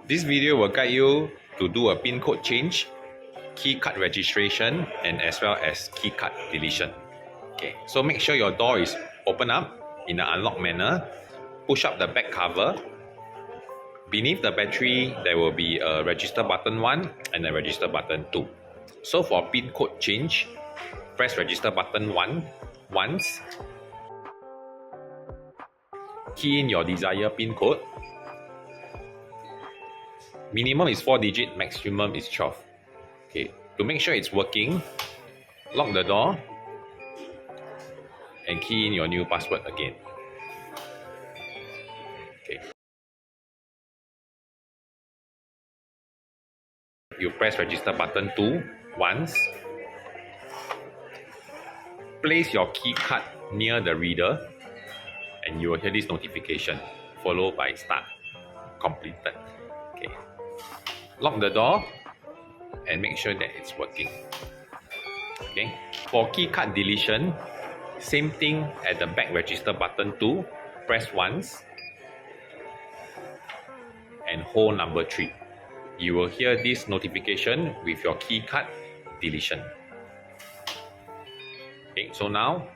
This video will guide you to do a PIN code change, key card registration, and as well as key card deletion. Okay, so make sure your door is open up in an unlocked manner. Push up the back cover. Beneath the battery, there will be a register button 1 and a register button 2. So for PIN code change, press register button 1 once. Key in your desired PIN code. Minimum is 4 digit, maximum is 12. Okay, to make sure it's working, lock the door and key in your new password again. Okay. You press register button 2 once. Place your key card near the reader and you will hear this notification followed by start completed. Okay. Lock the door and make sure that it's working. Okay. For key card deletion, same thing at the back register button 2, press once and hold number 3. You will hear this notification with your key card deletion. Okay, so now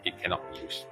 it cannot be used.